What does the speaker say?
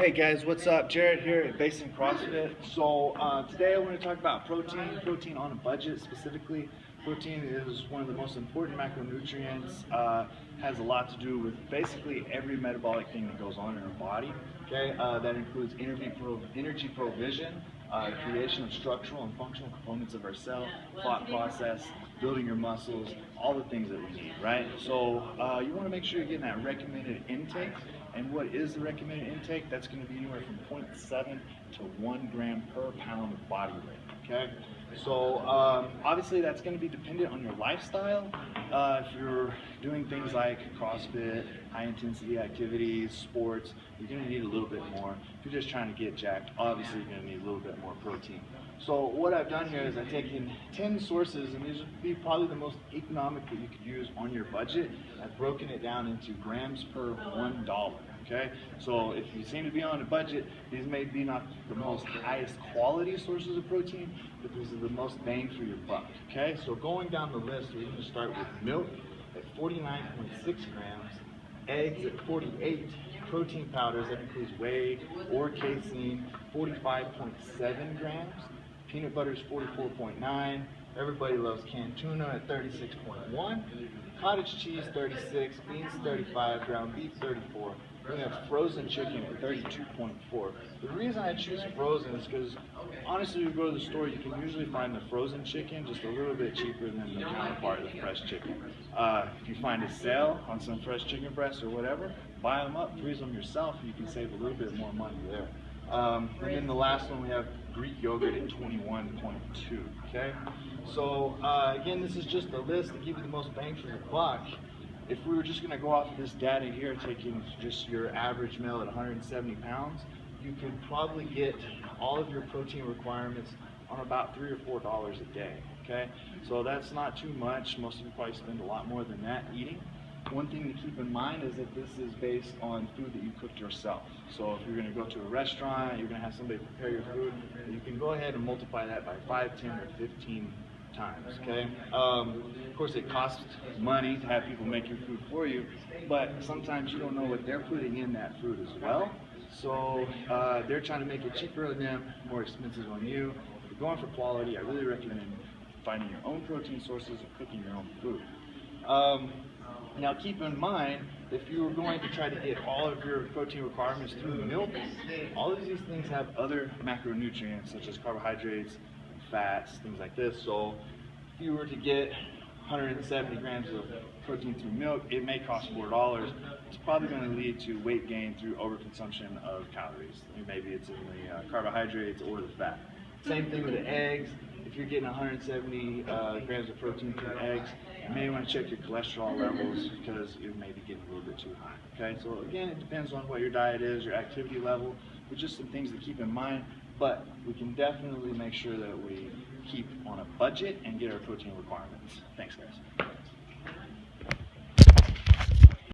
Hey guys, what's up? Jared here at Basin CrossFit. So today I want to talk about protein on a budget specifically. Protein is one of the most important macronutrients. Has a lot to do with basically every metabolic thing that goes on in our body. Okay, that includes energy provision, creation of structural and functional components of our cell, thought process, building your muscles, all the things that we need, right? So you want to make sure you're getting that recommended intake. And what is the recommended intake? That's going to be anywhere from 0.7 to 1 gram per pound of body weight. Okay, so obviously that's going to be dependent on your lifestyle. If you're doing things like CrossFit, high intensity activities, sports, you're going to need a little bit more. If you're just trying to get jacked, obviously you're going to need a little bit more protein. So what I've done here is I've taken 10 sources, and these would be probably the most economic that you could use on your budget. I've broken it down into grams per $1. Okay, so if you seem to be on a budget, these may be not the most highest quality sources of protein, but these are the most bang for your buck. Okay, so going down the list, we're going to start with milk at 49.6 grams, eggs at 48, protein powders, that includes whey or casein, 45.7 grams, peanut butter is 44.9, everybody loves canned tuna at 36.1, cottage cheese 36, beans 35, ground beef 34. We're going to have frozen chicken at 32.4. The reason I choose frozen is because, honestly, when you go to the store, you can usually find the frozen chicken just a little bit cheaper than the counterpart of the fresh chicken. If you find a sale on some fresh chicken breasts or whatever, buy them up, freeze them yourself, and you can save a little bit more money there. And then the last one, we have Greek yogurt at 21.2. Okay, so again, this is just a list to give you the most bang for your buck. If we were just going to go off of this data here, taking just your average male at 170 pounds, you could probably get all of your protein requirements on about $3 or $4 a day. Okay, so that's not too much. Most of you probably spend a lot more than that eating. One thing to keep in mind is that this is based on food that you cooked yourself. So if you're going to go to a restaurant, you're going to have somebody prepare your food, you can go ahead and multiply that by 5, 10, or 15 times. Okay. Of course, it costs money to have people make your food for you, but sometimes you don't know what they're putting in that food as well. So they're trying to make it cheaper on them, more expensive on you. If you're going for quality, I really recommend finding your own protein sources and cooking your own food. Now keep in mind, if you were going to try to get all of your protein requirements through milk, all of these things have other macronutrients such as carbohydrates, fats, things like this. So if you were to get 170 grams of protein through milk, it may cost $4. It's probably going to lead to weight gain through overconsumption of calories. Maybe it's in the carbohydrates or the fat. Same thing with the eggs. If you're getting 170 grams of protein through eggs, you may want to check your cholesterol levels because it may be getting a little bit too high. Okay, so again, it depends on what your diet is, your activity level, but just some things to keep in mind. But we can definitely make sure that we keep on a budget and get our protein requirements. Thanks, guys.